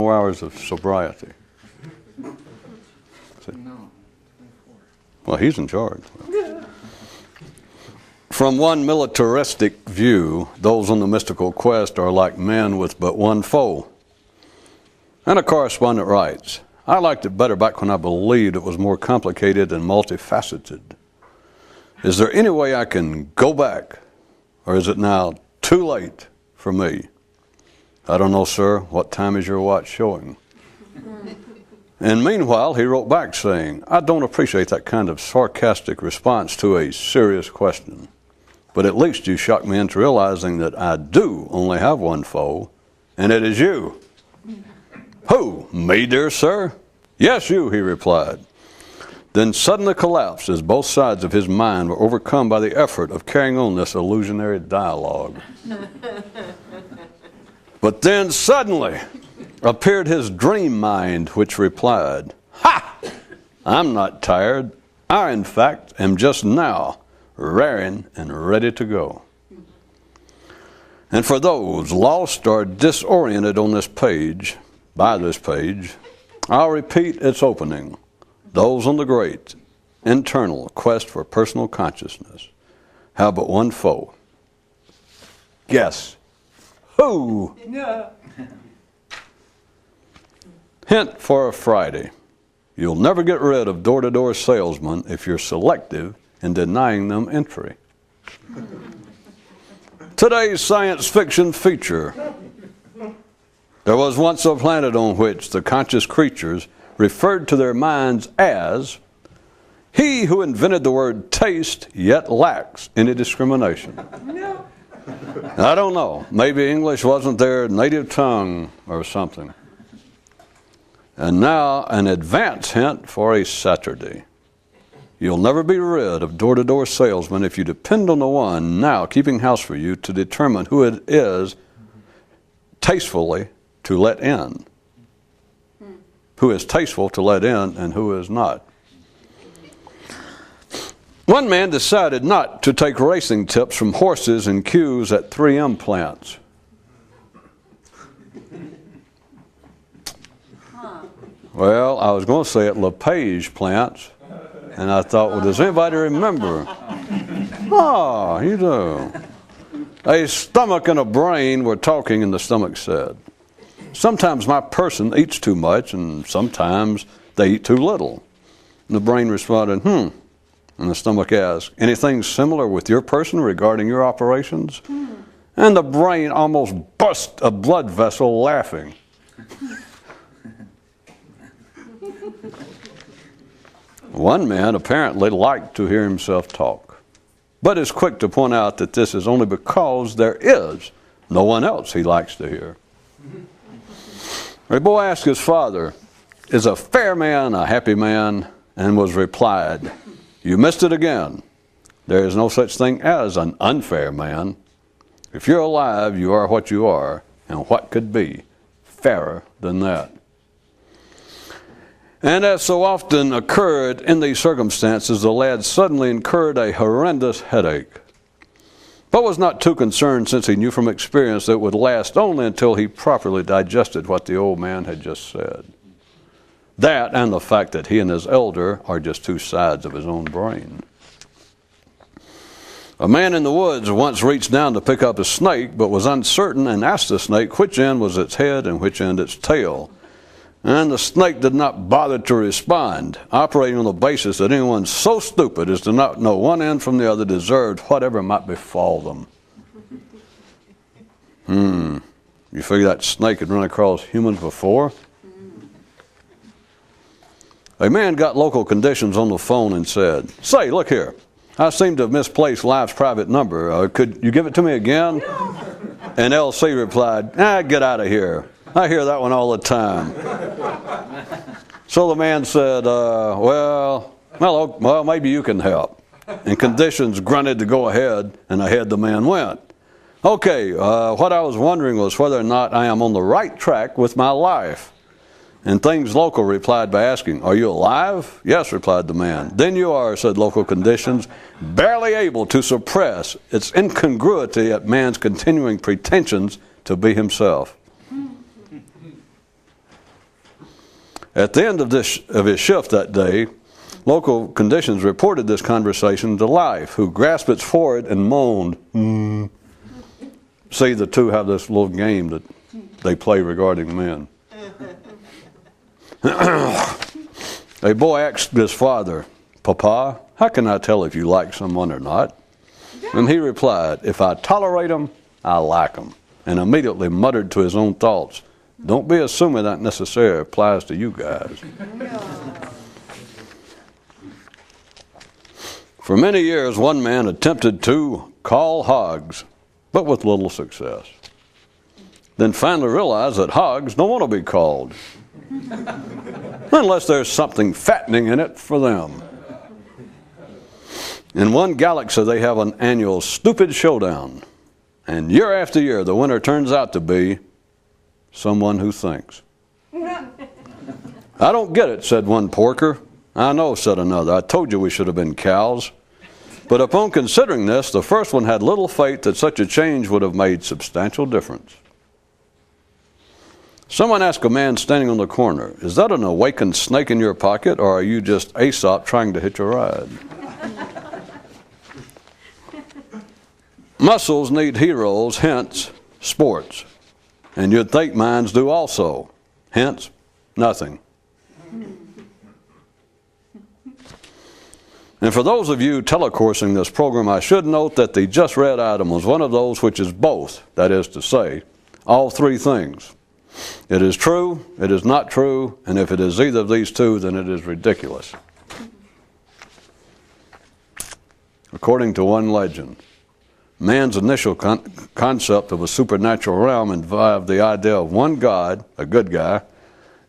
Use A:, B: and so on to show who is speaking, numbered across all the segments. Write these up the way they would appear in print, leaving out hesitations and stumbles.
A: more hours of sobriety?
B: No.
A: Well, he's in charge. From one militaristic view, those on the mystical quest are like men with but one foe. And a correspondent writes, I liked it better back when I believed it was more complicated and multifaceted. Is there any way I can go back, or is it now too late for me? I don't know, sir. What time is your watch showing? And meanwhile, he wrote back saying, I don't appreciate that kind of sarcastic response to a serious question. But at least you shocked me into realizing that I do only have one foe, and it is you. Who? Me, dear sir? Yes, you, he replied. Then suddenly collapsed as both sides of his mind were overcome by the effort of carrying on this illusionary dialogue. But then suddenly appeared his dream mind, which replied, Ha! I'm not tired. I, in fact, am just now raring and ready to go. And for those lost or disoriented on this page, by this page, I'll repeat its opening. Those on the great, internal quest for personal consciousness have but one foe. Guess who?
B: No.
A: Hint for a Friday. You'll never get rid of door-to-door salesmen if you're selective in denying them entry. Today's science fiction feature. There was once a planet on which the conscious creatures referred to their minds as he who invented the word taste yet lacks any discrimination.
B: No.
A: I don't know. Maybe English wasn't their native tongue or something. And now an advance hint for a Saturday. You'll never be rid of door-to-door salesmen if you depend on the one now keeping house for you to determine who it is tastefully to let in. Who is tasteful to let in and who is not. One man decided not to take racing tips from horses in queues at 3M plants. Well, I was going to say at LePage plants, and I thought, well, does anybody remember? Oh, you do. A stomach and a brain were talking, and the stomach said, sometimes my person eats too much, and sometimes they eat too little. And the brain responded, And the stomach asked, anything similar with your person regarding your operations? And the brain almost burst a blood vessel laughing. One man apparently liked to hear himself talk, but is quick to point out that this is only because there is no one else he likes to hear. A boy asked his father, is a fair man a happy man? And was replied, you missed it again. There is no such thing as an unfair man. If you're alive, you are what you are, and what could be fairer than that? And as so often occurred in these circumstances, the lad suddenly incurred a horrendous headache, but was not too concerned since he knew from experience that it would last only until he properly digested what the old man had just said. That and the fact that he and his elder are just two sides of his own brain. A man in the woods once reached down to pick up a snake, but was uncertain and asked the snake which end was its head and which end its tail. And the snake did not bother to respond, operating on the basis that anyone so stupid as to not know one end from the other deserved whatever might befall them. You figure that snake had run across humans before? A man got local conditions on the phone and said, say, look here, I seem to have misplaced Life's private number. Could you give it to me again? And LC replied, get out of here. I hear that one all the time. So the man said, well, maybe you can help. And conditions grunted to go ahead, and ahead the man went. Okay, what I was wondering was whether or not I am on the right track with my life. And Things Local replied by asking, are you alive? Yes, replied the man. Then you are, said Local Conditions, barely able to suppress its incongruity at man's continuing pretensions to be himself. At the end of his shift that day, local conditions reported this conversation to Life, who grasped its forehead and moaned. See, the two have this little game that they play regarding men. A boy asked his father, "Papa, how can I tell if you like someone or not?" And he replied, "If I tolerate them, I like them." And immediately muttered to his own thoughts, "Don't be assuming that necessarily applies to you guys." For many years, one man attempted to call hogs, but with little success. Then finally realized that hogs don't want to be called, unless there's something fattening in it for them. In one galaxy, they have an annual stupid showdown. And year after year, the winner turns out to be someone who thinks. "I don't get it," said one porker. "I know," said another. "I told you we should have been cows." But upon considering this, the first one had little faith that such a change would have made substantial difference. Someone asked a man standing on the corner, "Is that an awakened snake in your pocket, or are you just Aesop trying to hitch a ride?" Muscles need heroes, hence sports. And you'd think minds do also, hence nothing. And for those of you telecoursing this program, I should note that the just read item was one of those which is both, that is to say, all three things. It is true, it is not true, and if it is either of these two, then it is ridiculous. According to one legend, man's initial concept of a supernatural realm involved the idea of one God, a good guy,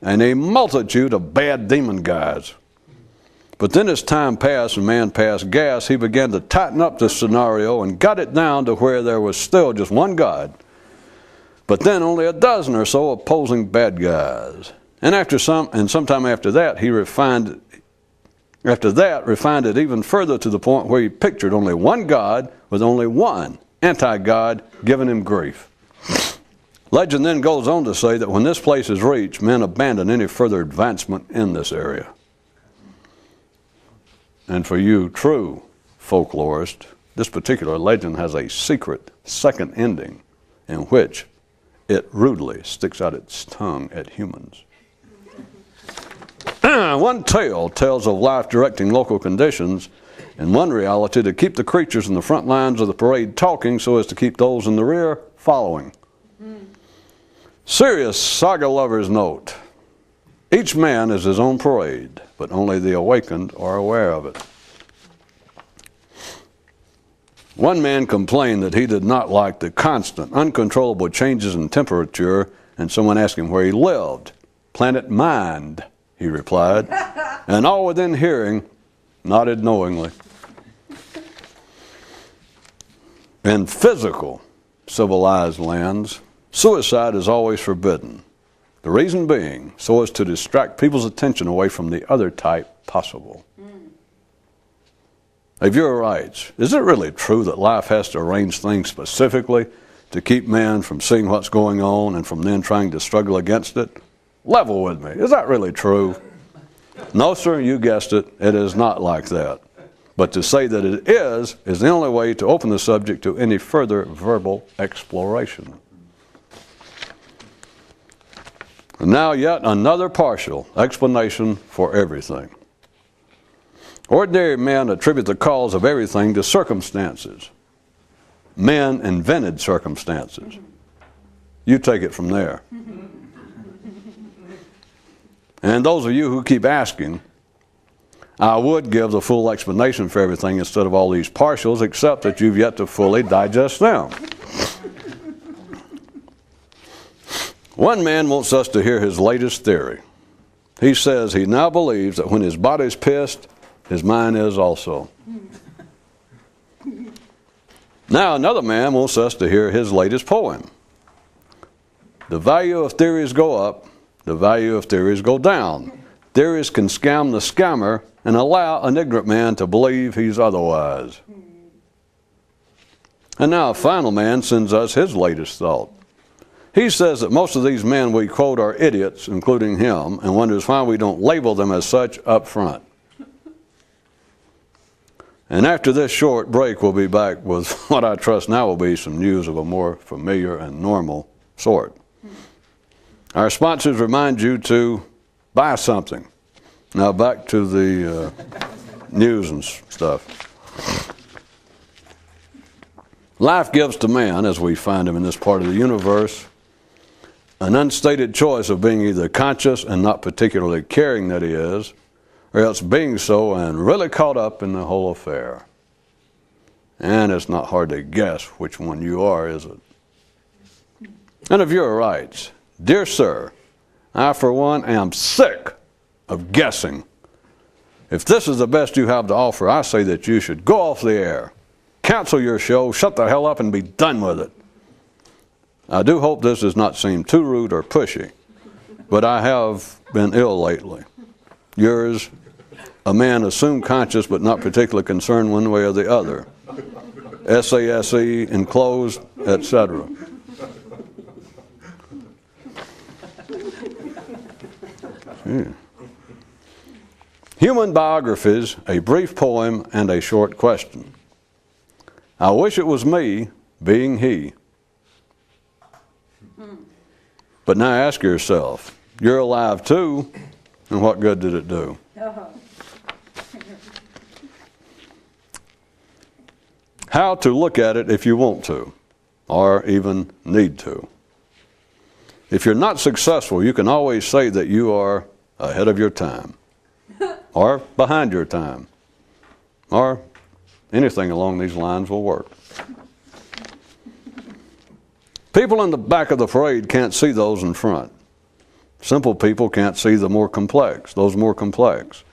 A: and a multitude of bad demon guys. But then as time passed and man passed gas, he began to tighten up the scenario and got it down to where there was still just one God, but then only a dozen or so opposing bad guys. And sometime after that, he refined it even further to the point where he pictured only one God with only one anti-God giving him grief. Legend then goes on to say that when this place is reached, men abandon any further advancement in this area. And for you true folklorists, this particular legend has a secret second ending in which it rudely sticks out its tongue at humans. One tale tells of life directing local conditions, and one reality to keep the creatures in the front lines of the parade talking so as to keep those in the rear following. Serious saga lovers note, each man is his own parade, but only the awakened are aware of it. One man complained that he did not like the constant, uncontrollable changes in temperature, and someone asked him where he lived. "Planet Mind," he replied, and all within hearing nodded knowingly. In physical, civilized lands, suicide is always forbidden. The reason being, so as to distract people's attention away from the other type possible. A viewer writes, "Is it really true that life has to arrange things specifically to keep man from seeing what's going on and from then trying to struggle against it? Level with me. Is that really true?" No, sir, you guessed it. It is not like that. But to say that it is the only way to open the subject to any further verbal exploration. And now yet another partial explanation for everything. Ordinary men attribute the cause of everything to circumstances. Men invented circumstances. You take it from there. And those of you who keep asking, I would give the full explanation for everything instead of all these partials, except that you've yet to fully digest them. One man wants us to hear his latest theory. He says he now believes that when his body's pissed, his mind is also. Now another man wants us to hear his latest poem. The value of theories go up, the value of theories go down. Theories can scam the scammer and allow an ignorant man to believe he's otherwise. And now a final man sends us his latest thought. He says that most of these men we quote are idiots, including him, and wonders why we don't label them as such up front. And after this short break, we'll be back with what I trust now will be some news of a more familiar and normal sort. Our sponsors remind you to buy something. Now back to the news and stuff. Life gives to man, as we find him in this part of the universe, an unstated choice of being either conscious and not particularly caring that he is, or else being so and really caught up in the whole affair. And it's not hard to guess which one you are, is it? And of your rights, dear sir, I for one am sick of guessing. If this is the best you have to offer, I say that you should go off the air, cancel your show, shut the hell up and be done with it. I do hope this does not seem too rude or pushy, but I have been ill lately. Yours, a man assumed conscious but not particularly concerned one way or the other. SASE, enclosed, etc. Human biographies, a brief poem, and a short question. I wish it was me, being he. But now ask yourself, you're alive too, and what good did it do? How to look at it if you want to, or even need to. If you're not successful, you can always say that you are ahead of your time, or behind your time, or anything along these lines will work. People in the back of the parade can't see those in front. Simple people can't see the more complex, those more complex.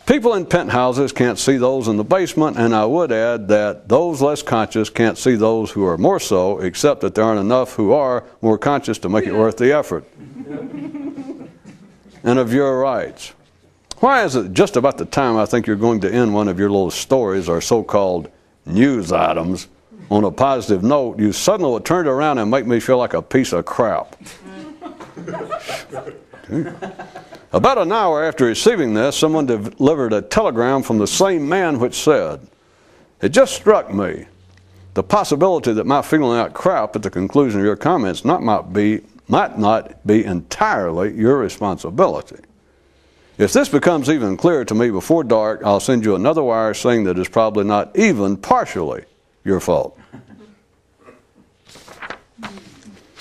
A: People in penthouses can't see those in the basement, and I would add that those less conscious can't see those who are more so, except that there aren't enough who are more conscious to make it worth the effort. And of your rights. Why is it just about the time I think you're going to end one of your little stories or so-called news items on a positive note, you suddenly will turn it around and make me feel like a piece of crap? About an hour after receiving this, someone delivered a telegram from the same man which said, "It just struck me, the possibility that my feeling out crap at the conclusion of your comments might not be entirely your responsibility. If this becomes even clearer to me before dark, I'll send you another wire saying that it's probably not even partially your fault."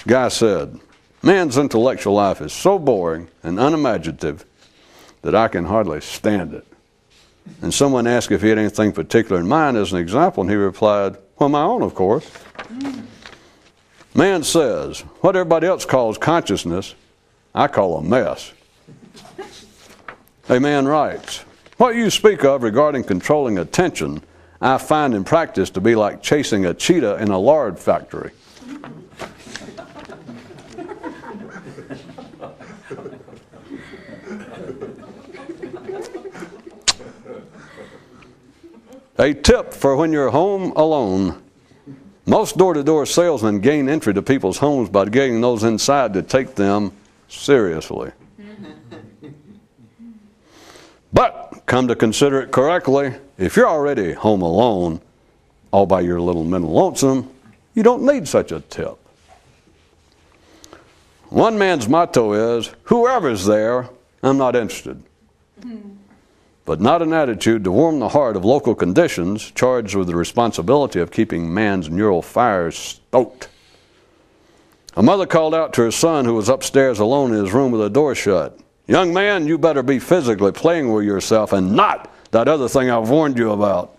A: Guy said, "Man's intellectual life is so boring and unimaginative that I can hardly stand it." And someone asked if he had anything particular in mind as an example, and he replied, "Well, my own, of course." Man says, what everybody else calls consciousness, I call a mess. A man writes, "What you speak of regarding controlling attention, I find in practice to be like chasing a cheetah in a lard factory." A tip for when you're home alone. Most door-to-door salesmen gain entry to people's homes by getting those inside to take them seriously. But, come to consider it correctly, if you're already home alone, all by your little mental lonesome, you don't need such a tip. One man's motto is, whoever's there, I'm not interested. But not an attitude to warm the heart of local conditions charged with the responsibility of keeping man's neural fires stoked. A mother called out to her son who was upstairs alone in his room with the door shut, "Young man, you better be physically playing with yourself and not that other thing I've warned you about."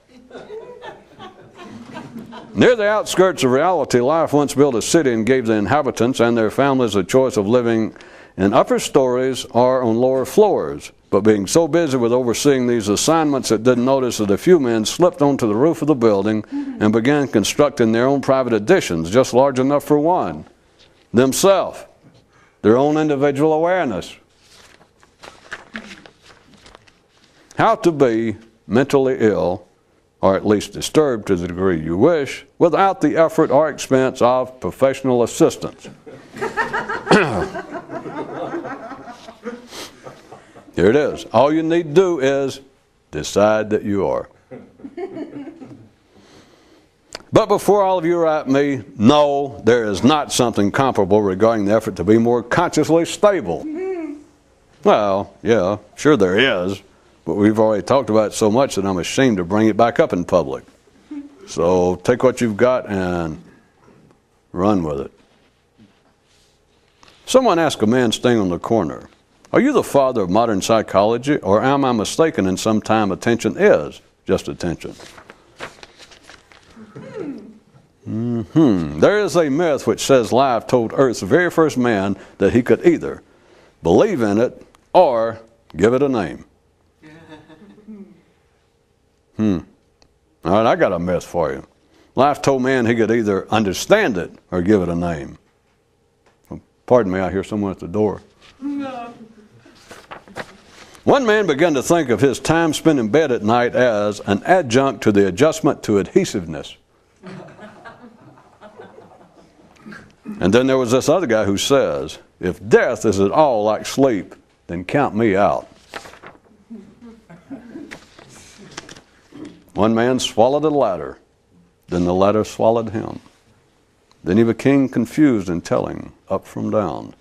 A: Near the outskirts of reality, life once built a city and gave the inhabitants and their families a choice of living in upper stories or on lower floors. But being so busy with overseeing these assignments, it didn't notice that a few men slipped onto the roof of the building and began constructing their own private additions, just large enough for one, themselves, their own individual awareness. How to be mentally ill, or at least disturbed to the degree you wish, without the effort or expense of professional assistance. Here it is. All you need to do is decide that you are. But before all of you are at me, no, there is not something comparable regarding the effort to be more consciously stable. Well, yeah, sure there is, but we've already talked about it so much that I'm ashamed to bring it back up in public. So take what you've got and run with it. Someone asked a man staying on the corner, "Are you the father of modern psychology, or am I mistaken and sometime attention is just attention?" There is a myth which says life told Earth's very first man that he could either believe in it or give it a name. All right, I got a myth for you. Life told man he could either understand it or give it a name. Pardon me, I hear someone at the door. No. One man began to think of his time spent in bed at night as an adjunct to the adjustment to adhesiveness. And then there was this other guy who says, "If death is at all like sleep, then count me out." One man swallowed a ladder, then the ladder swallowed him. Then he became confused in telling up from down.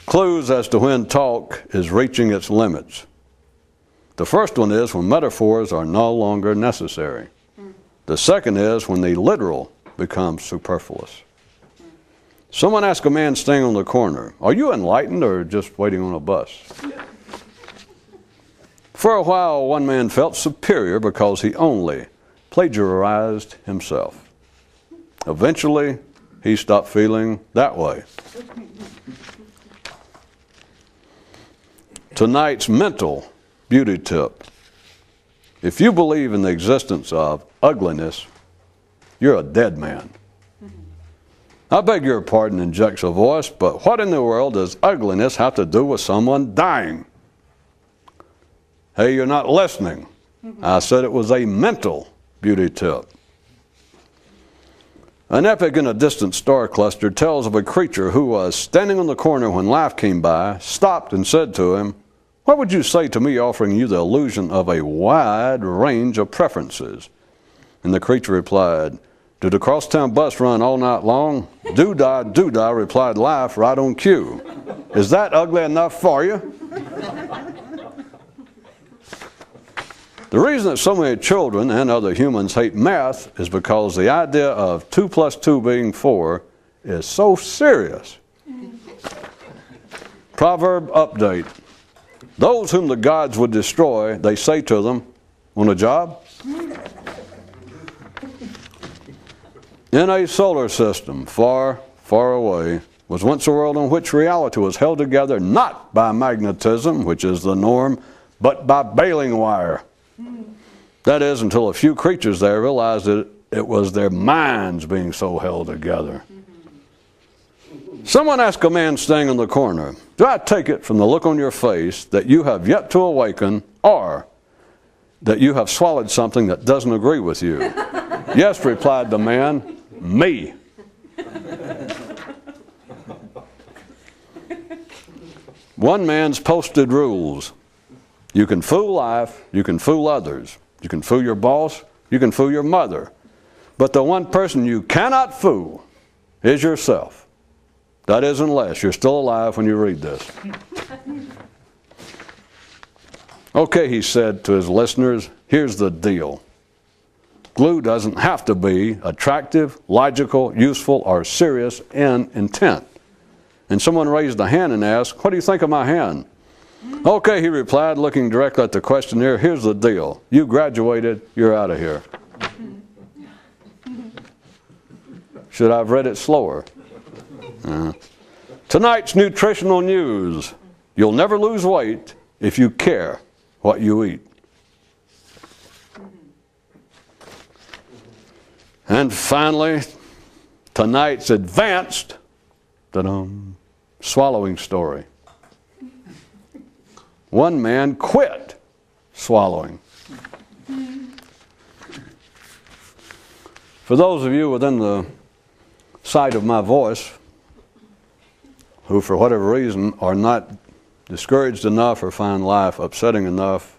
A: Clues as to when talk is reaching its limits. The first one is when metaphors are no longer necessary. The second is when the literal becomes superfluous. Someone asked a man staying on the corner, "Are you enlightened or just waiting on a bus?" For a while, one man felt superior because he only plagiarized himself. Eventually, he stopped feeling that way. Tonight's mental beauty tip. If you believe in the existence of ugliness, you're a dead man. I beg your pardon, injects a voice, but what in the world does ugliness have to do with someone dying? Hey, you're not listening. I said it was a mental beauty tip. An epic in a distant star cluster tells of a creature who was standing on the corner when life came by, stopped and said to him, "What would you say to me offering you the illusion of a wide range of preferences?" And the creature replied, "Did the crosstown bus run all night long?" "Do-da, replied life, right on cue." "Is that ugly enough for you?" The reason that so many children and other humans hate math is because the idea of 2 + 2 being 4 is so serious. Proverb update. Those whom the gods would destroy, they say to them, "Want a job?" In a solar system far, far away was once a world in which reality was held together not by magnetism, which is the norm, but by baling wire. That is, until a few creatures there realized that it was their minds being so held together. Someone asked a man staying on the corner, "Do I take it from the look on your face that you have yet to awaken, or that you have swallowed something that doesn't agree with you?" "Yes," replied the man, "me." One man's posted rules. You can fool life, you can fool others. You can fool your boss, you can fool your mother. But the one person you cannot fool is yourself. That is, unless you're still alive when you read this. Okay, he said to his listeners, here's the deal. Glue doesn't have to be attractive, logical, useful, or serious in intent. And someone raised a hand and asked, "What do you think of my hand?" "Okay," he replied, looking directly at the questionnaire, "here's the deal. You graduated, you're out of here." Should I have read it slower? Tonight's nutritional news. You'll never lose weight if you care what you eat. And finally, tonight's advanced swallowing story. One man quit swallowing. For those of you within the sight of my voice, who for whatever reason are not discouraged enough or find life upsetting enough,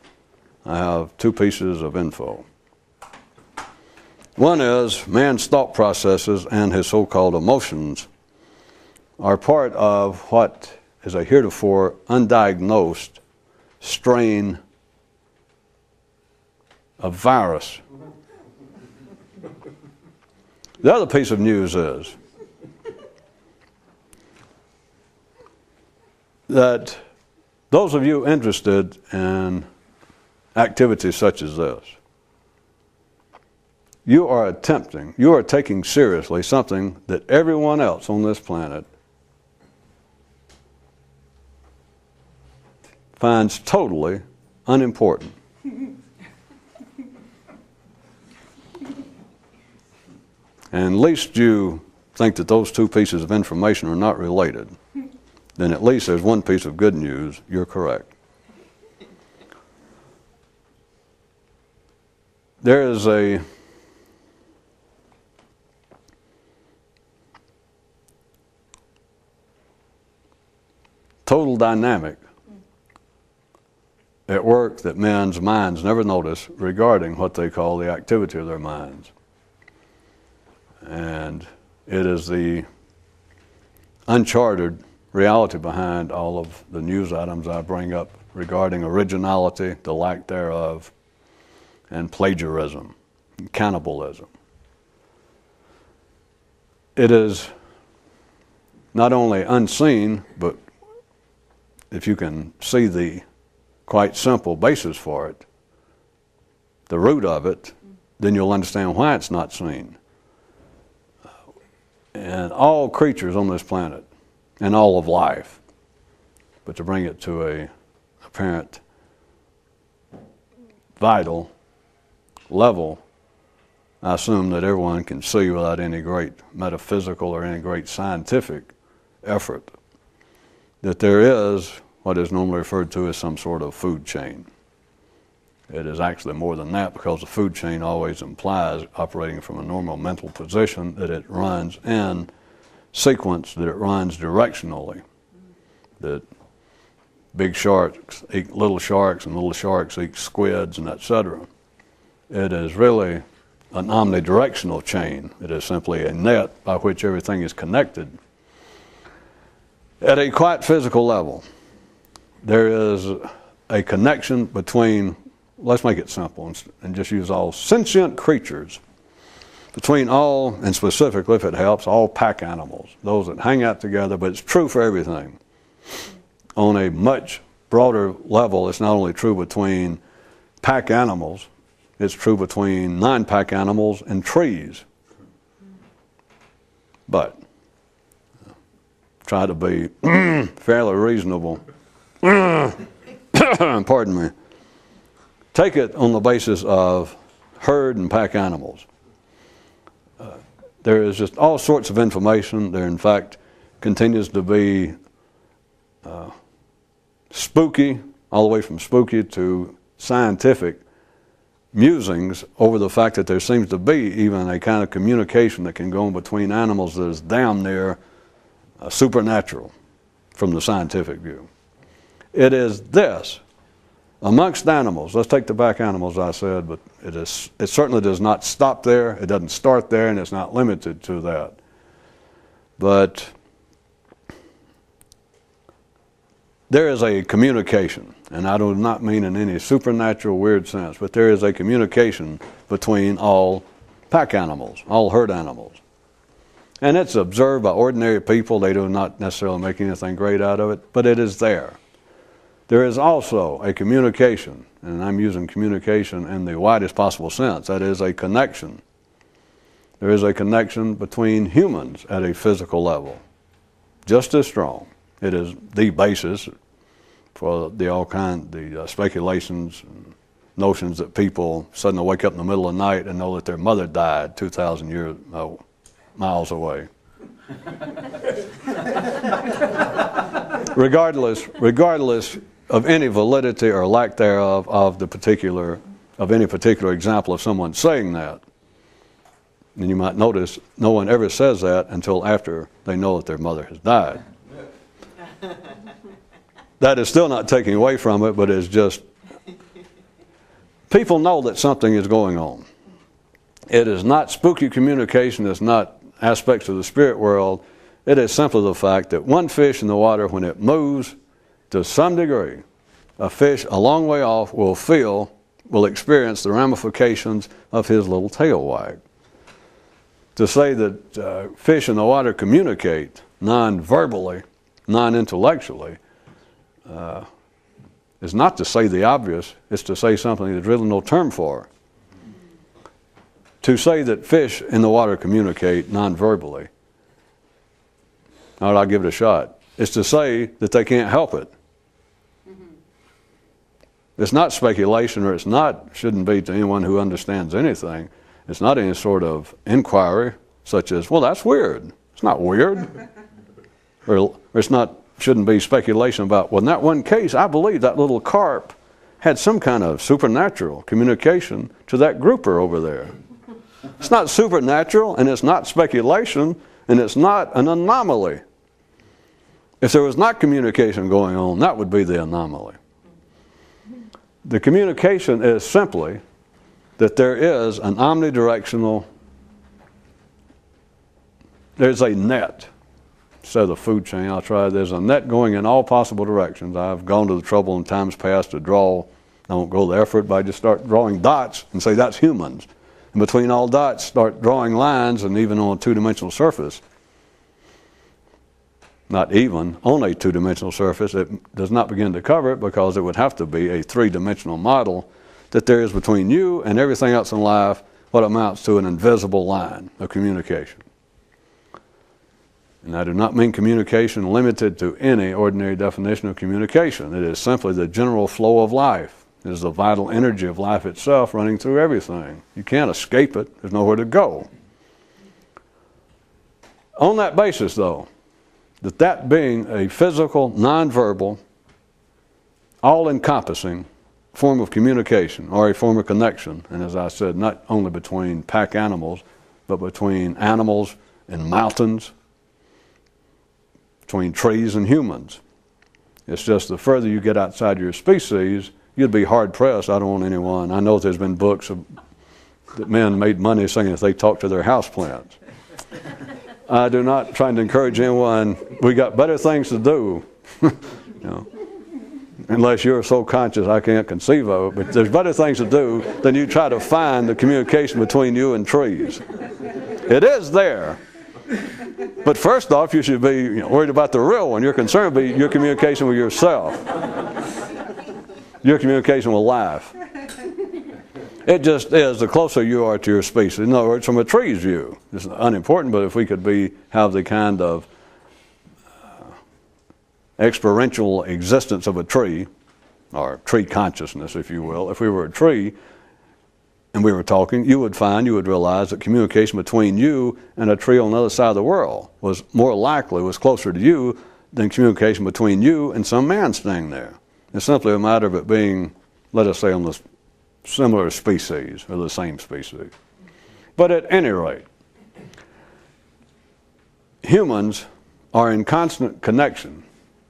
A: I have two pieces of info. One is man's thought processes and his so-called emotions are part of what is a heretofore undiagnosed strain of virus. The other piece of news is that those of you interested in activities such as this, you are taking seriously something that everyone else on this planet finds totally unimportant. And at least you think that those two pieces of information are not related, then at least there's one piece of good news. You're correct. There is a total dynamic at work that men's minds never notice regarding what they call the activity of their minds. And it is the uncharted reality behind all of the news items I bring up regarding originality, the lack thereof, and plagiarism, and cannibalism. It is not only unseen, but if you can see the quite simple basis for it, the root of it, then you'll understand why it's not seen. And all creatures on this planet, and all of life, but to bring it to a apparent vital level, I assume that everyone can see without any great metaphysical or any great scientific effort that there is what is normally referred to as some sort of food chain. It is actually more than that, because the food chain always implies, operating from a normal mental position, that it runs in sequence, that it runs directionally, that big sharks eat little sharks and little sharks eat squids and etc. It is really an omnidirectional chain. It is simply a net by which everything is connected. At a quite physical level, there is a connection between, let's make it simple and just use all sentient creatures, between all, and specifically, if it helps, all pack animals, those that hang out together, but it's true for everything. On a much broader level, it's not only true between pack animals, it's true between non-pack animals and trees. But try to be fairly reasonable. Pardon me. Take it on the basis of herd and pack animals. There is just all sorts of information. There, in fact, continues to be spooky, all the way from spooky to scientific musings over the fact that there seems to be even a kind of communication that can go in between animals that is damn near supernatural from the scientific view. It is this. Amongst animals, let's take the pack animals I said, but it certainly does not stop there, it doesn't start there, and it's not limited to that. But there is a communication, and I do not mean in any supernatural weird sense, but there is a communication between all pack animals, all herd animals. And it's observed by ordinary people. They do not necessarily make anything great out of it, but it is there. There is also a communication, and I'm using communication in the widest possible sense. That is a connection. There is a connection between humans at a physical level, just as strong. It is the basis for the speculations and notions that people suddenly wake up in the middle of the night and know that their mother died 2,000 miles away. Regardless of any validity or lack thereof of any particular example of someone saying that, And you might notice no one ever says that until after they know that their mother has died. That is still not taking away from it, but it's just, people know that something is going on. It is not spooky communication, it's not aspects of the spirit world. It is simply the fact that one fish in the water, when it moves to some degree, a fish a long way off will experience the ramifications of his little tail wag. To say that fish in the water communicate non-verbally, non-intellectually, is not to say the obvious, it's to say something there's really no term for. To say that fish in the water communicate non-verbally, all right, I'll give it a shot. It's to say that they can't help it. It's not speculation, or shouldn't be to anyone who understands anything. It's not any sort of inquiry, such as, well, that's weird. It's not weird. Or shouldn't be speculation about, well, in that one case, I believe that little carp had some kind of supernatural communication to that grouper over there. It's not supernatural, and it's not speculation, and it's not an anomaly. If there was not communication going on, that would be the anomaly. The communication is simply that there is an omnidirectional, there's a net. Instead of the food chain, there's a net going in all possible directions. I've gone to the trouble in times past to draw, I won't go the effort, but I just start drawing dots and say that's humans. And between all dots, start drawing lines, and even on a two-dimensional surface, not even on a two-dimensional surface, it does not begin to cover it, because it would have to be a three-dimensional model that there is between you and everything else in life, what amounts to an invisible line of communication. And I do not mean communication limited to any ordinary definition of communication. It is simply the general flow of life. It is the vital energy of life itself running through everything. You can't escape it. There's nowhere to go. On that basis, though, that being a physical, nonverbal, all-encompassing form of communication, or a form of connection, and as I said, not only between pack animals, but between animals and mountains, between trees and humans. It's just the further you get outside your species, you'd be hard-pressed. I don't want anyone. I know there's been books that men made money saying if they talk to their houseplants. I do not try to encourage anyone. We got better things to do. Unless you're so conscious I can't conceive of it. But there's better things to do than you try to find the communication between you and trees. It is there. But first off, you should be worried about the real one. Your concern would be your communication with yourself. Your communication with life. It just is, the closer you are to your species. In other words, from a tree's view. It's unimportant, but if we could have the kind of experiential existence of a tree, or tree consciousness, if you will. If we were a tree and we were talking, you would realize that communication between you and a tree on the other side of the world was closer to you than communication between you and some man staying there. It's simply a matter of it being, let us say, on the similar species or the same species. But at any rate, humans are in constant connection.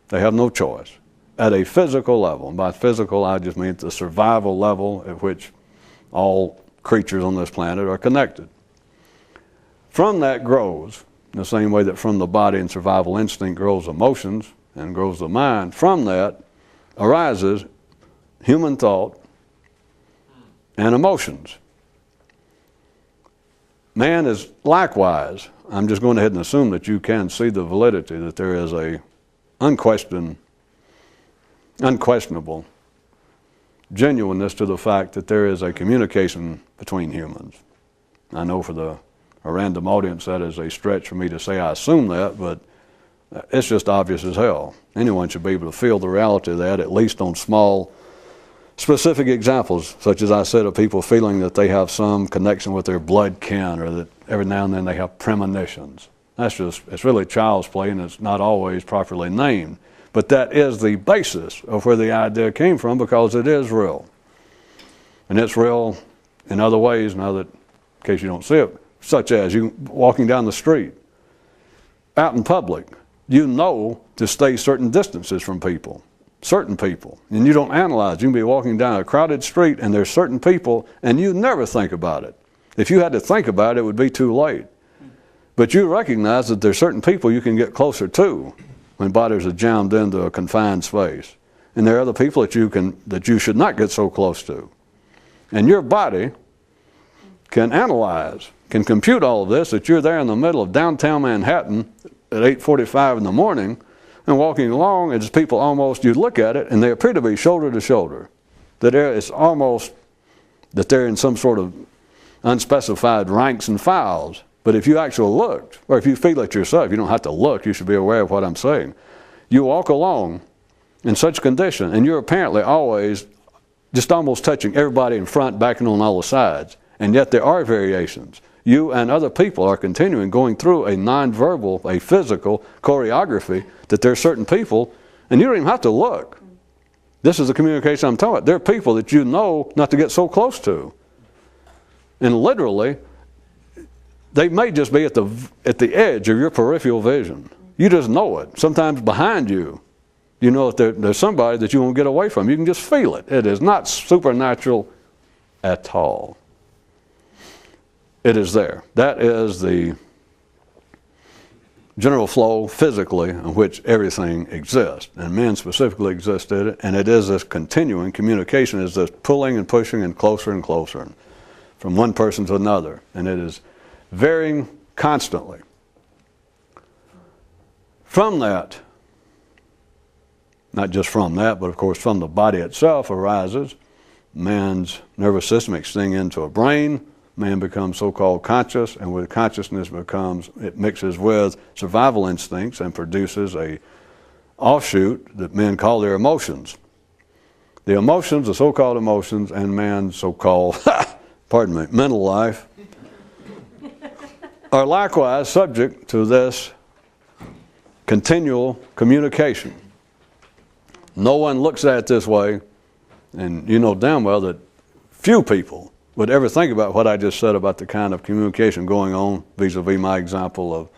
A: They have no choice at a physical level. And by physical, I just mean the survival level at which all creatures on this planet are connected. From that grows, in the same way that from the body and survival instinct grows emotions and grows the mind, from that arises human thought and emotions. Man is likewise, I'm just going ahead and assume that you can see the validity, that there is a unquestionable genuineness to the fact that there is a communication between humans. I know for a random audience that is a stretch for me to say I assume that, but it's just obvious as hell. Anyone should be able to feel the reality of that, at least on small, specific examples, such as I said, of people feeling that they have some connection with their blood kin, or that every now and then they have premonitions. It's really child's play, and it's not always properly named. But that is the basis of where the idea came from, because it is real. And it's real in other ways, now that, in case you don't see it, such as you walking down the street, out in public, you know to stay certain distances from people, certain people, and you don't analyze. You can be walking down a crowded street and there's certain people and you never think about it. If you had to think about it, it would be too late. But you recognize that there's certain people you can get closer to when bodies are jammed into a confined space. And there are other people that you should not get so close to. And your body can analyze, can compute all of this, that you're there in the middle of downtown Manhattan at 8:45 in the morning and walking along, and it's people almost, you look at it and they appear to be shoulder to shoulder. That it's almost that they're in some sort of unspecified ranks and files. But if you actually looked, or if you feel it yourself, you don't have to look, you should be aware of what I'm saying. You walk along in such condition, and you're apparently always just almost touching everybody in front, backing on all the sides. And yet there are variations. You and other people are continuing going through a nonverbal, a physical choreography that there are certain people, and you don't even have to look. This is the communication I'm talking about. There are people that you know not to get so close to. And literally, they may just be at the edge of your peripheral vision. You just know it. Sometimes behind you, you know that there's somebody that you won't get away from. You can just feel it. It is not supernatural at all. It is there. That is the general flow physically in which everything exists. And men specifically exist in it. And it is this continuing communication, is this pulling and pushing and closer from one person to another. And it is varying constantly. From that, not just from that, but of course from the body itself arises man's nervous system extending into a brain. Man becomes so-called conscious, and with consciousness it mixes with survival instincts and produces a offshoot that men call their emotions. The emotions, the so-called emotions, and man's so-called, mental life are likewise subject to this continual communication. No one looks at it this way, and you know damn well that few people would ever think about what I just said about the kind of communication going on vis-a-vis my example of,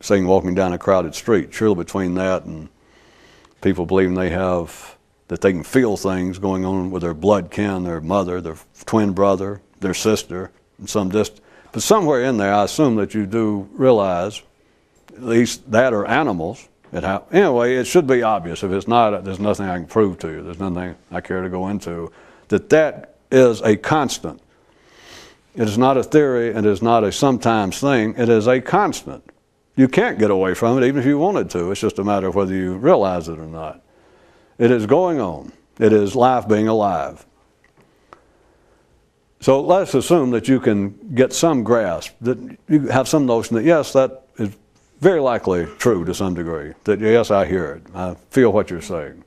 A: saying, walking down a crowded street. Surely between that and people believing that they can feel things going on with their blood kin, their mother, their twin brother, their sister, and some distance. But somewhere in there, I assume that you do realize, at least that or animals. Anyway, it should be obvious. If it's not, there's nothing I can prove to you. There's nothing I care to go into. That is a constant. It is not a theory, and it is not a sometimes thing. It is a constant. You can't get away from it even if you wanted to. It's just a matter of whether you realize it or not. It is going on. It is life being alive. So let's assume that you can get some grasp, that you have some notion that yes, that is very likely true to some degree. That yes, I hear it. I feel what you're saying.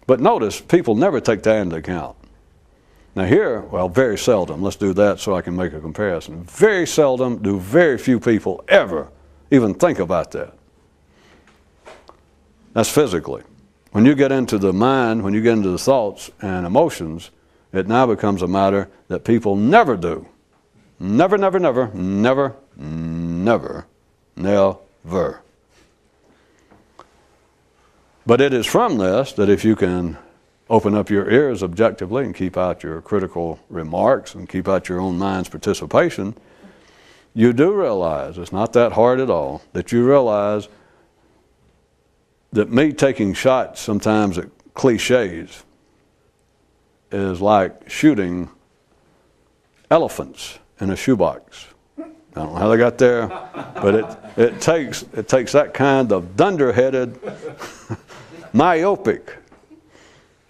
A: But notice, people never take that into account. Now here, well, very seldom. Let's do that so I can make a comparison. Very seldom do very few people ever even think about that. That's physically. When you get into the mind, when you get into the thoughts and emotions, it now becomes a matter that people never do. Never, never, never, never, never, never. But it is from this that if you can open up your ears objectively and keep out your critical remarks and keep out your own mind's participation, you do realize, it's not that hard at all, that you realize that me taking shots sometimes at cliches is like shooting elephants in a shoebox. I don't know how they got there, but it takes that kind of dunderheaded, myopic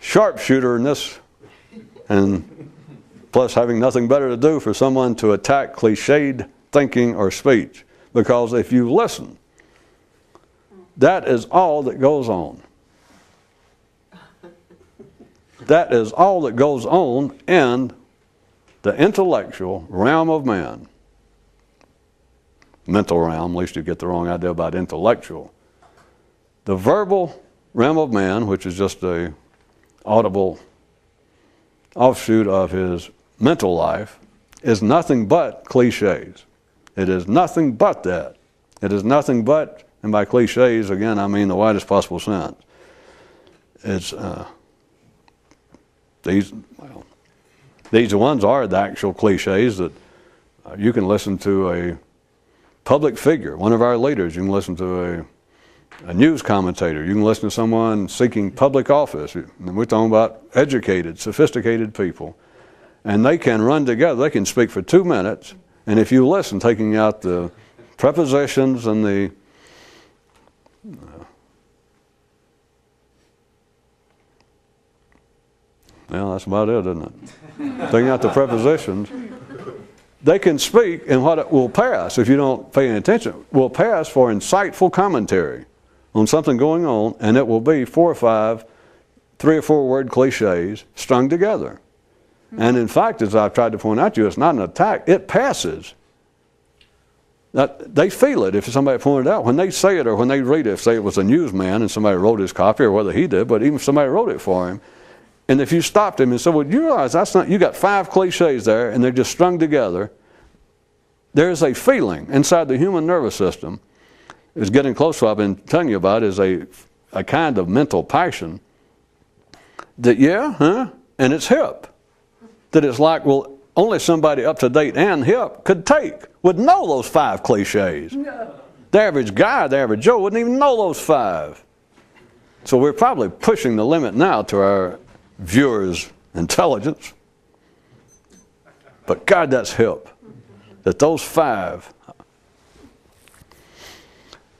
A: sharpshooterness, and plus having nothing better to do for someone to attack cliched thinking or speech. Because if you listen, that is all that goes on. That is all that goes on in the intellectual realm of man. Mental realm, at least you get the wrong idea about intellectual. The verbal realm of man, which is just a audible offshoot of his mental life, is nothing but cliches. It is nothing but that. It is nothing but, and by cliches, again, I mean the widest possible sense. It's these ones are the actual cliches that you can listen to a public figure, one of our leaders. You can listen to a news commentator. You can listen to someone seeking public office. And we're talking about educated, sophisticated people. And they can run together. They can speak for 2 minutes. And if you listen, taking out the prepositions and the well, that's about it, isn't it? Taking out the prepositions, they can speak, and what it will pass, if you don't pay any attention, will pass for insightful commentary on something going on, and it will be 4 or 5, 3 or 4 word cliches strung together. And in fact, as I've tried to point out to you, it's not an attack, it passes. They feel it if somebody pointed it out. When they say it or when they read it, say it was a newsman and somebody wrote his copy, or whether he did, but even if somebody wrote it for him, and if you stopped him and said, well, you realize that's not, you got 5 cliches there and they're just strung together, there's a feeling inside the human nervous system, is getting close to what I've been telling you about, is a kind of mental passion that, and it's hip. That it's like, well, only somebody up to date and hip would know those 5 cliches. No. The average guy, the average Joe wouldn't even know those 5. So we're probably pushing the limit now to our viewers' intelligence. But God, that's hip. That those 5,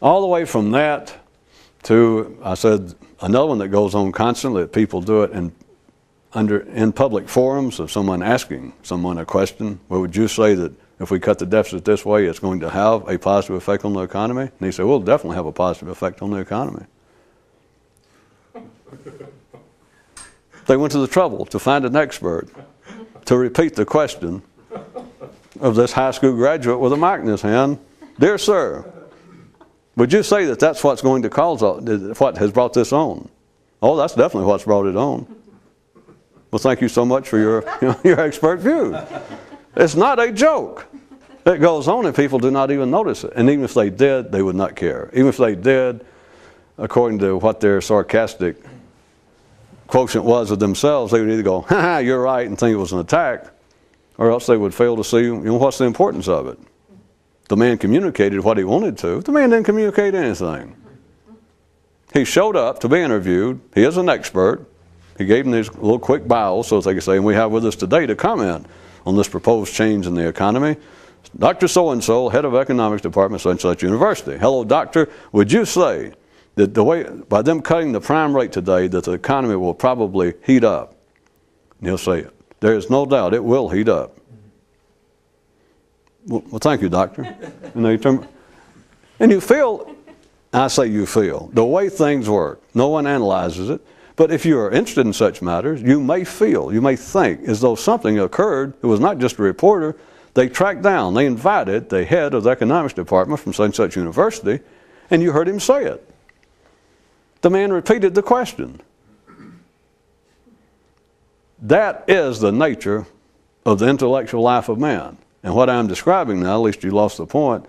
A: all the way from that to, I said, another one that goes on constantly, that people do it in public forums of someone asking someone a question. Well, would you say that if we cut the deficit this way, it's going to have a positive effect on the economy? And he said, well, it'll definitely have a positive effect on the economy. They went to the trouble to find an expert to repeat the question of this high school graduate with a mic in his hand. Dear sir, would you say that that's what's going to cause, what has brought this on? Oh, that's definitely what's brought it on. Well, thank you so much for your expert view. It's not a joke. It goes on and people do not even notice it. And even if they did, they would not care. Even if they did, according to what their sarcastic quotient was of themselves, they would either go, ha ha, you're right, and think it was an attack, or else they would fail to see, what's the importance of it. The man communicated what he wanted to. The man didn't communicate anything. He showed up to be interviewed. He is an expert. He gave them these little quick bios so that they could say, and we have with us today to comment on this proposed change in the economy, Dr. So-and-so, head of economics department, such and such university. Hello, doctor. Would you say that the way, by them cutting the prime rate today, that the economy will probably heat up? And he'll say, there is no doubt it will heat up. Well, thank you, doctor. And you feel, I say you feel, the way things work, no one analyzes it, but if you are interested in such matters, you may feel, you may think as though something occurred. It was not just a reporter. They tracked down, they invited the head of the economics department from such and such university, and you heard him say it. The man repeated the question. That is the nature of the intellectual life of man. And what I'm describing now, at least you lost the point,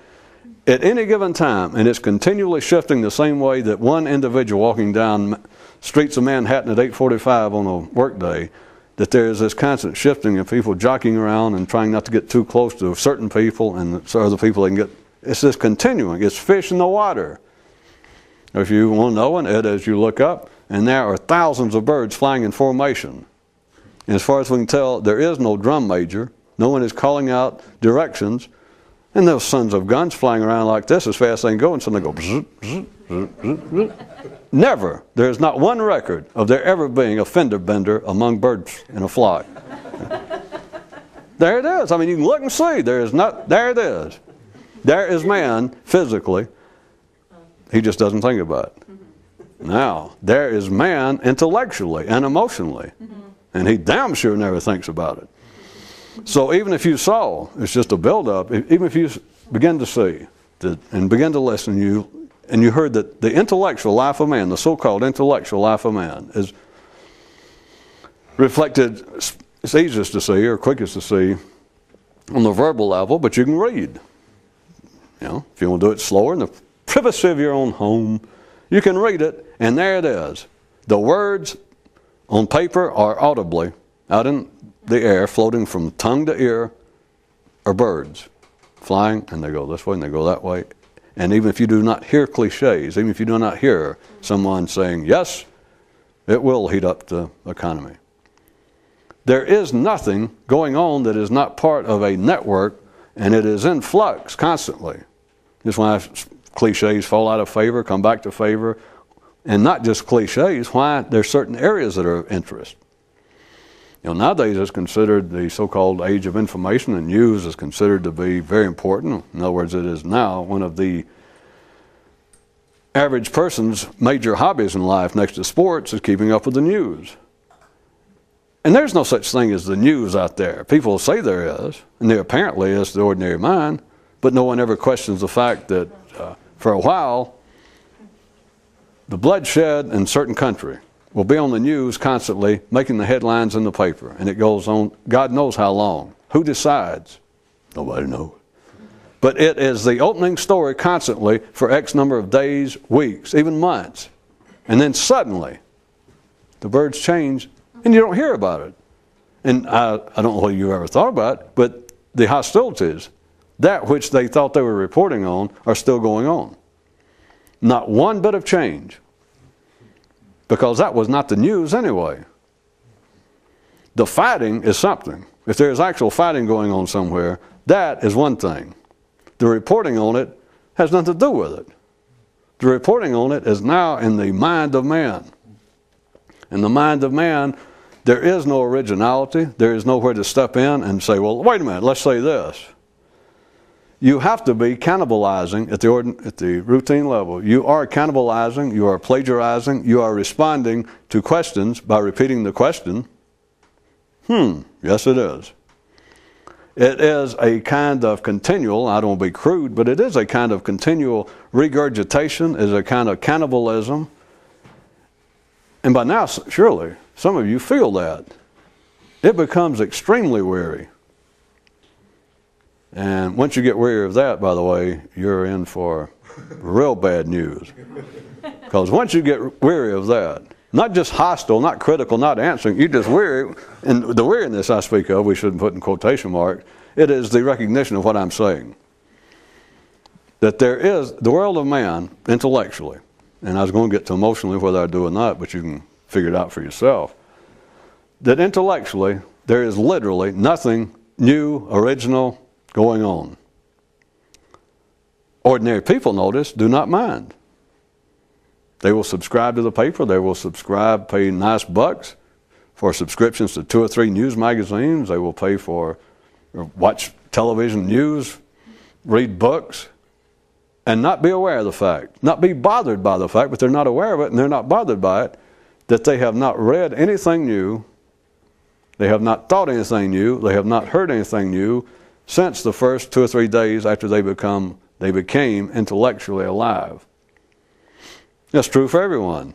A: at any given time, and it's continually shifting the same way that one individual walking down streets of Manhattan at 8:45 on a work day, that there is this constant shifting of people jockeying around and trying not to get too close to certain people and so other people they can get. It's this continuing. It's fish in the water. If you want to know, and as you look up, and there are thousands of birds flying in formation. And as far as we can tell, there is no drum major. No one is calling out directions. And those sons of guns flying around like this as fast as they can go, and suddenly go bzz, bzz, bzz, bzz, bzz. Never. There is not one record of there ever being a fender bender among birds in a flock. There it is. I mean, you can look and see. There it is. There is man physically. He just doesn't think about it. Now, there is man intellectually and emotionally. And he damn sure never thinks about it. So even if you saw, it's just a build-up, even if you begin to see and begin to listen, and you heard that the intellectual life of man, the so-called intellectual life of man, is reflected, it's easiest to see or quickest to see on the verbal level, but you can read. You know, if you want to do it slower in the privacy of your own home, you can read it, and there it is. The words on paper are audibly out in the air, floating from tongue to ear, are birds flying, and they go this way and they go that way. And even if you do not hear cliches, even if you do not hear someone saying, yes, it will heat up the economy. There is nothing going on that is not part of a network, and it is in flux constantly. That's why cliches fall out of favor, come back to favor, and not just cliches, why there's certain areas that are of interest. You know, nowadays it's considered the so-called age of information, and news is considered to be very important. In other words, it is now one of the average person's major hobbies in life next to sports is keeping up with the news. And there's no such thing as the news out there. People say there is, and there apparently is to the ordinary mind, but no one ever questions the fact that for a while, the bloodshed in a certain country will be on the news constantly, making the headlines in the paper. And it goes on, God knows how long. Who decides? Nobody knows. But it is the opening story constantly for X number of days, weeks, even months. And then suddenly, the birds change, and you don't hear about it. And I don't know what you ever thought about it, but the hostilities, that which they thought they were reporting on, are still going on. Not one bit of change. Because that was not the news anyway. The fighting is something. If there's actual fighting going on somewhere, that is one thing. The reporting on it has nothing to do with it. The reporting on it is now in the mind of man. In the mind of man, there is no originality. There is nowhere to step in and say, well, wait a minute, let's say this. You have to be cannibalizing at the routine level. You are cannibalizing, you are plagiarizing, you are responding to questions by repeating the question. Yes it is. It is a kind of continual, I don't want to be crude, but it is a kind of continual regurgitation, is a kind of cannibalism. And by now, surely, some of you feel that. It becomes extremely weary. And once you get weary of that, by the way, you're in for real bad news. Because once you get weary of that, not just hostile, not critical, not answering, you just weary, and the weariness I speak of, we shouldn't put in quotation marks, it is the recognition of what I'm saying. That there is, the world of man, intellectually, and I was going to get to emotionally whether I do or not, but you can figure it out for yourself, that intellectually, there is literally nothing new, original, going on. Ordinary people, notice, do not mind. They will subscribe to the paper. They will subscribe, pay nice bucks for subscriptions to 2 or 3 news magazines. They will pay for, or watch television news, read books, and not be aware of the fact, not be bothered by the fact, but they're not aware of it and they're not bothered by it, that they have not read anything new, they have not thought anything new, they have not heard anything new, since the first 2 or 3 days after they became intellectually alive. That's true for everyone.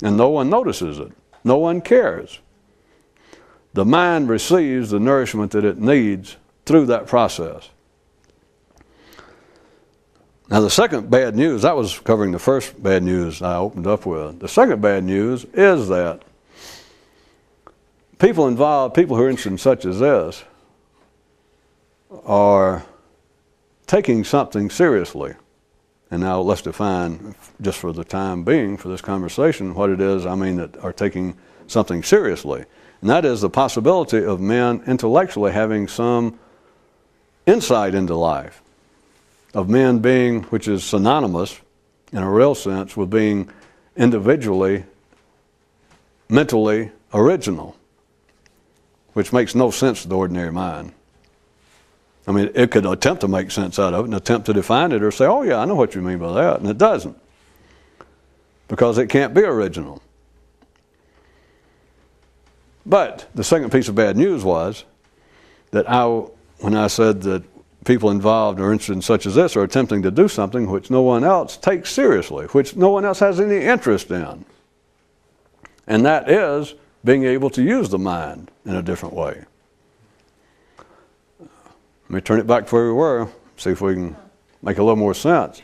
A: And no one notices it. No one cares. The mind receives the nourishment that it needs through that process. Now the second bad news, that was covering the first bad news I opened up with. The second bad news is that people involved, people who are interested in such as this, are taking something seriously. And now let's define, just for the time being, for this conversation, what it is I mean that are taking something seriously. And that is the possibility of men intellectually having some insight into life. Of men being, which is synonymous in a real sense with being individually, mentally original. Which makes no sense to the ordinary mind. I mean, it could attempt to make sense out of it and attempt to define it or say, oh yeah, I know what you mean by that, and it doesn't. Because it can't be original. But the second piece of bad news was that when I said that people involved or interested in such as this are attempting to do something which no one else takes seriously, which no one else has any interest in. And that is being able to use the mind in a different way. Let me turn it back to where we were, see if we can make a little more sense.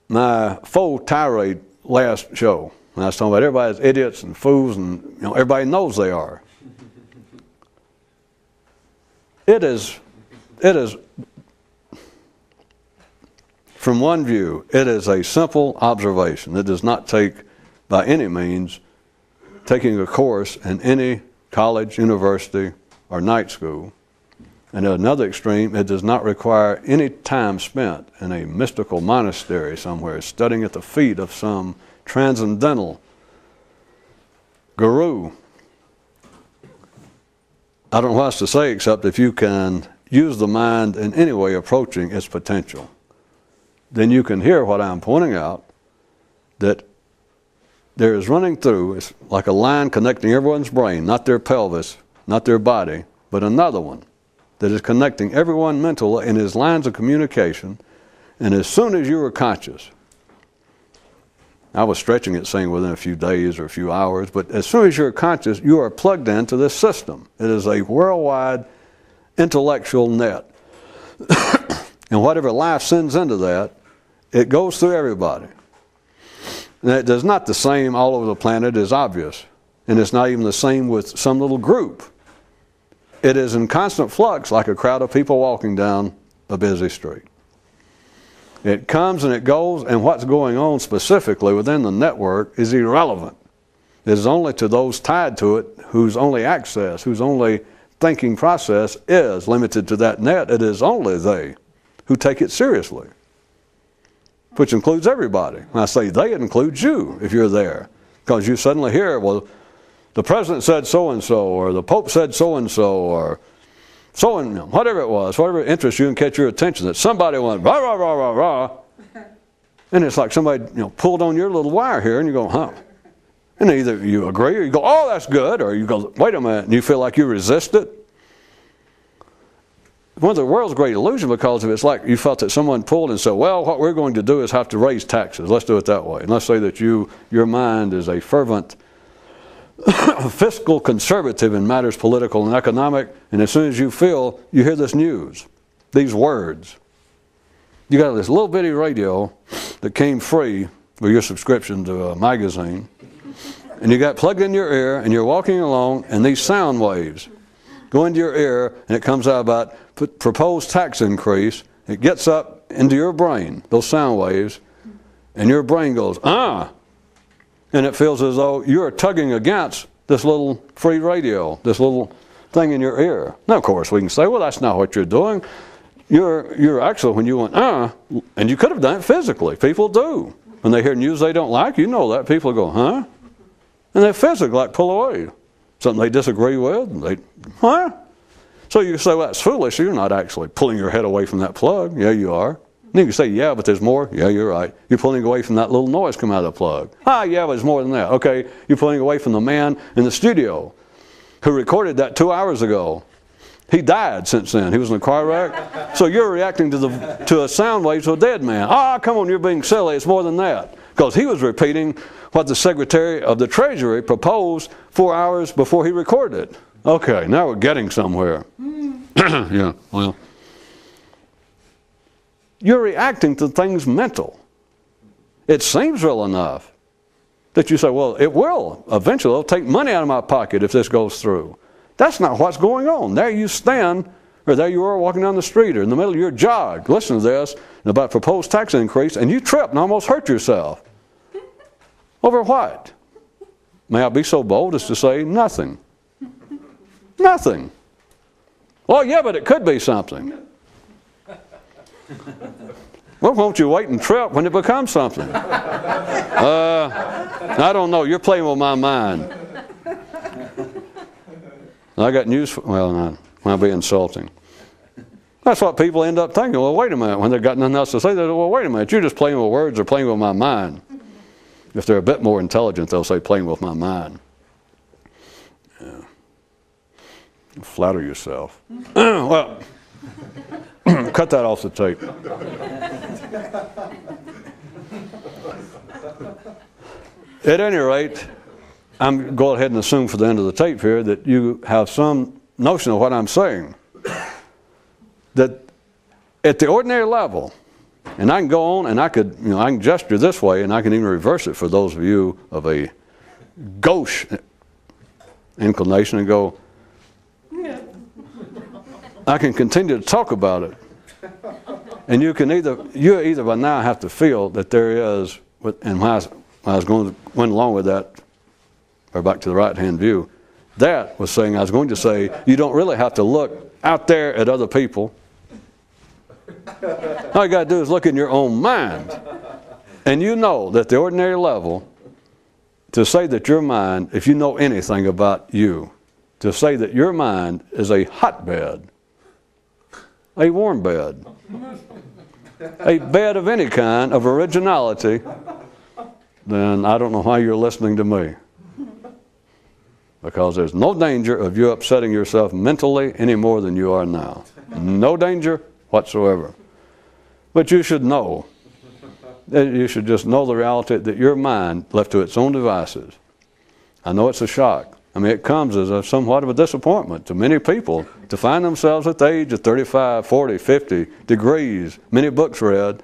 A: My full tirade last show, when I was talking about everybody's idiots and fools, and everybody knows they are. It is, from one view, it is a simple observation. It does not take, by any means, taking a course in any college, university, or night school. And at another extreme, it does not require any time spent in a mystical monastery somewhere, studying at the feet of some transcendental guru. I don't know what else to say except if you can use the mind in any way approaching its potential, then you can hear what I'm pointing out, that there is running through, it's like a line connecting everyone's brain, not their pelvis, not their body, but another one that is connecting everyone mentally in his lines of communication. And as soon as you are conscious, I was stretching it saying within a few days or a few hours, but as soon as you're conscious, you are plugged into this system. It is a worldwide intellectual net. And whatever life sends into that, it goes through everybody. And it is not the same all over the planet, is obvious. And it's not even the same with some little group. It is in constant flux, like a crowd of people walking down a busy street. It comes and it goes, and what's going on specifically within the network is irrelevant. It is only to those tied to it whose only access, whose only thinking process is limited to that net. It is only they who take it seriously, which includes everybody. When I say they, it includes you if you're there. Because you suddenly hear, well, the president said so-and-so, or the Pope said so-and-so, or so-and-so, whatever it was, whatever interests you and catch your attention, that somebody went, rah, rah, rah, rah, rah. And it's like somebody pulled on your little wire here, and you go, huh. And either you agree, or you go, oh, that's good, or you go, wait a minute, and you feel like you resist it. One of the world's great illusion, because of it's like you felt that someone pulled and said, well, what we're going to do is have to raise taxes. Let's do it that way. And let's say that your mind is a fervent fiscal conservative in matters political and economic, and as soon as you hear this news, these words, you got this little bitty radio that came free with your subscription to a magazine, and you got plugged in your ear, and you're walking along, and these sound waves go into your ear, and it comes out about proposed tax increase. It gets up into your brain, those sound waves, and your brain goes, ah! And it feels as though you're tugging against this little free radio, this little thing in your ear. Now, of course, we can say, well, that's not what you're doing. You're actually, when you went, and you could have done it physically. People do. When they hear news they don't like, you know that. People go, huh? And they physically like pull away. Something they disagree with, and they, huh? So you say, well, that's foolish. You're not actually pulling your head away from that plug. Yeah, you are. And you can say, yeah, but there's more. Yeah, you're right. You're pulling away from that little noise coming out of the plug. Yeah, but there's more than that. Okay, you're pulling away from the man in the studio who recorded that 2 hours ago. He died since then. He was in a car wreck. So you're reacting to a sound wave to a dead man. Come on, you're being silly. It's more than that. Because he was repeating what the Secretary of the Treasury proposed 4 hours before he recorded it. Okay, now we're getting somewhere. Yeah, well. You're reacting to things mental. It seems real enough that you say, well, it will. Eventually, it'll take money out of my pocket if this goes through. That's not what's going on. There you stand, or there you are walking down the street, or in the middle of your jog, listen to this, about proposed tax increase, and you trip and almost hurt yourself. Over what? May I be so bold as to say nothing? Nothing. Oh, yeah, but it could be something. Well, won't you wait and trip when it becomes something? I don't know. You're playing with my mind. I got news for, well, I'll be insulting. That's what people end up thinking. Well, wait a minute. When they've got nothing else to say, they go, well, wait a minute. You're just playing with words or playing with my mind. If they're a bit more intelligent, they'll say playing with my mind. Yeah. Flatter yourself. Well, cut that off the tape. At any rate, I'm going ahead and assume for the end of the tape here that you have some notion of what I'm saying. That at the ordinary level, and I can go on and I can gesture this way and I can even reverse it for those of you of a gauche inclination and go, I can continue to talk about it. And you either by now have to feel that there is, and when I went along with that, or back to the right-hand view, that was saying, I was going to say, you don't really have to look out there at other people. All you got to do is look in your own mind. And you know that the ordinary level, to say that your mind, if you know anything about you, to say that your mind is a hotbed, a warm bed, a bed of any kind of originality, then I don't know why you're listening to me. Because there's no danger of you upsetting yourself mentally any more than you are now. No danger whatsoever. But you should know, you should just know the reality that your mind, left to its own devices, I know it's a shock. I mean, it comes as somewhat of a disappointment to many people to find themselves at the age of 35, 40, 50 degrees, many books read,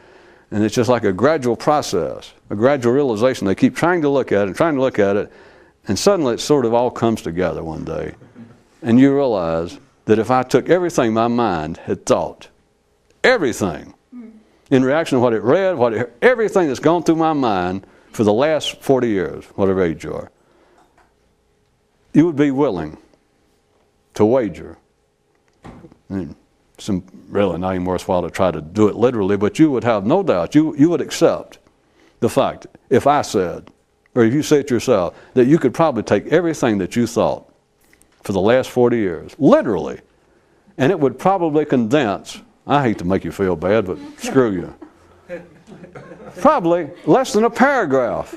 A: and it's just like a gradual process, a gradual realization. They keep trying to look at it, and suddenly it sort of all comes together one day. And you realize that if I took everything my mind had thought, everything, in reaction to what it read, everything that's gone through my mind for the last 40 years, whatever age you are, you would be willing to wager. It's really not even worthwhile to try to do it literally, but you would have no doubt, you would accept the fact, if I said, or if you say it yourself, that you could probably take everything that you thought for the last 40 years, literally, and it would probably condense, I hate to make you feel bad, but screw you, probably less than a paragraph.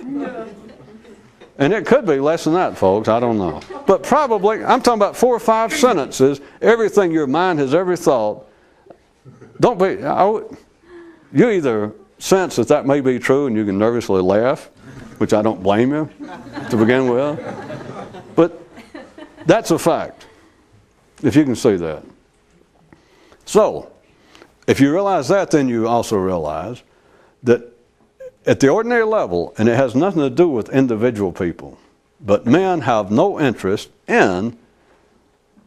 A: And it could be less than that, folks, I don't know. But probably, I'm talking about 4 or 5 sentences, everything your mind has ever thought. You either sense that may be true and you can nervously laugh, which I don't blame you to begin with. But that's a fact, if you can see that. So, if you realize that, then you also realize that at the ordinary level, and it has nothing to do with individual people, but men have no interest in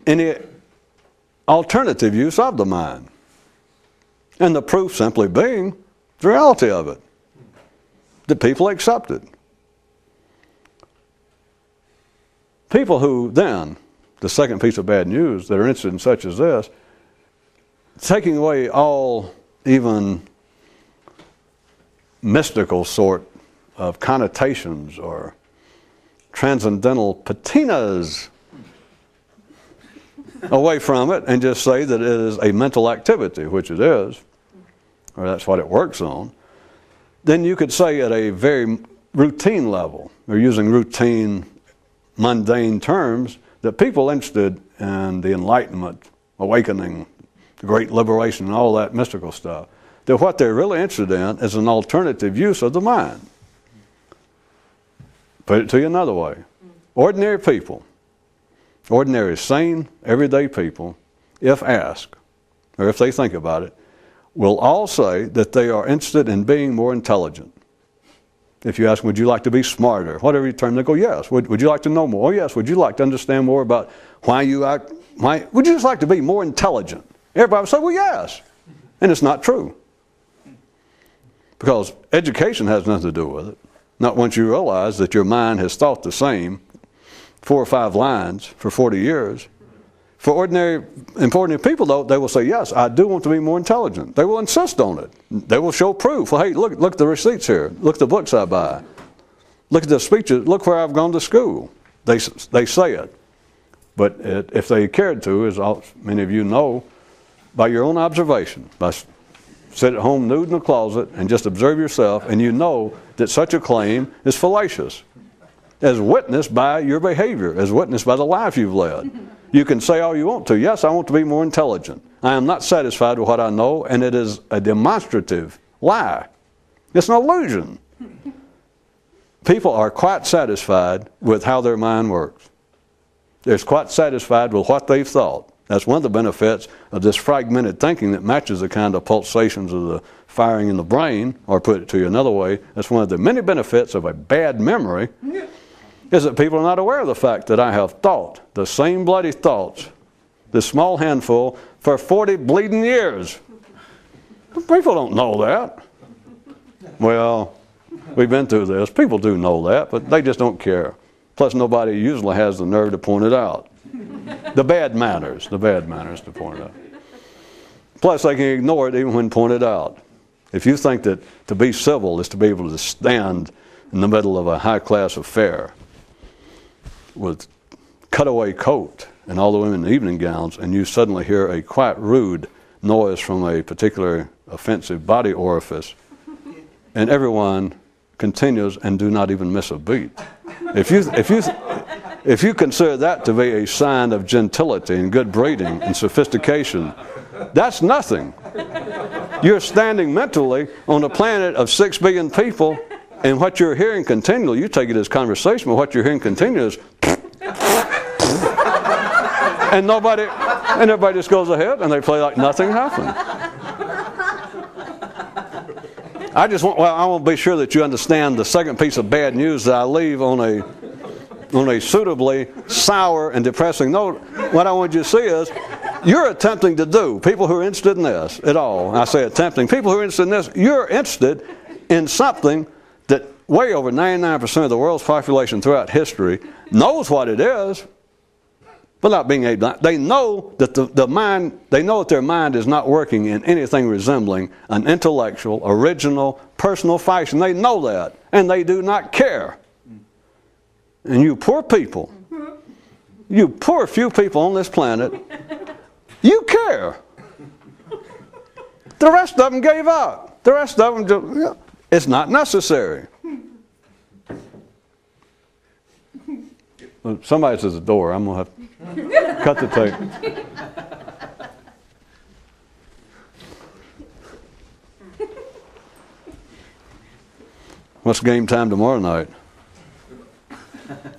A: any alternative use of the mind. And the proof simply being the reality of it, that people accept it. People who then, the second piece of bad news, that are interested in such as this, taking away all even mystical sort of connotations or transcendental patinas away from it and just say that it is a mental activity, which it is, or that's what it works on, then you could say at a very routine level, or using routine, mundane terms, that people interested in the Enlightenment, awakening, the Great Liberation, and all that mystical stuff, that what they're really interested in is an alternative use of the mind. Put it to you another way. Ordinary people, ordinary, sane, everyday people, if asked, or if they think about it, will all say that they are interested in being more intelligent. If you ask, would you like to be smarter? Whatever you term, they go, yes. Would you like to know more? Oh, yes. Would you like to understand more about why you act? Would you just like to be more intelligent? Everybody would say, well, yes. And it's not true. Because education has nothing to do with it. Not once you realize that your mind has thought the same 4 or 5 lines for 40 years. For ordinary people, though, they will say, yes, I do want to be more intelligent. They will insist on it. They will show proof. Well, hey, look at the receipts here. Look at the books I buy. Look at the speeches. Look where I've gone to school. They say it. But if they cared to, as many of you know, by your own observation, by sit at home nude in a closet and just observe yourself, and you know that such a claim is fallacious, as witnessed by your behavior, as witnessed by the life you've led. You can say all you want to. Yes, I want to be more intelligent. I am not satisfied with what I know, and it is a demonstrative lie. It's an illusion. People are quite satisfied with how their mind works. They're quite satisfied with what they've thought. That's one of the benefits of this fragmented thinking that matches the kind of pulsations of the firing in the brain, or put it to you another way, that's one of the many benefits of a bad memory, is that people are not aware of the fact that I have thought the same bloody thoughts, this small handful, for 40 bleeding years. People don't know that. Well, we've been through this. People do know that, but they just don't care. Plus, nobody usually has the nerve to point it out. The bad manners to point it out. Plus, they can ignore it even when pointed out. If you think that to be civil is to be able to stand in the middle of a high-class affair with cutaway coat and all the women in evening gowns, and you suddenly hear a quite rude noise from a particular offensive body orifice, and everyone continues and do not even miss a beat. If you consider that to be a sign of gentility and good breeding and sophistication, that's nothing. You're standing mentally on a planet of 6 billion people, and what you're hearing continually, you take it as conversation, but what you're hearing continually is and everybody just goes ahead and they play like nothing happened. I want to be sure that you understand the second piece of bad news that I leave on a suitably sour and depressing note. What I want you to see is, you're attempting to do, people who are interested in this at all, I say attempting, people who are interested in this, you're interested in something that way over 99% of the world's population throughout history knows what it is, but not being able to. They know that they know that their mind is not working in anything resembling an intellectual, original, personal fashion. They know that, and they do not care. And you poor people, you poor few people on this planet, you care. The rest of them gave up. The rest of them just, it's not necessary. Somebody's at the door. I'm going to have to cut the tape. What's game time tomorrow night?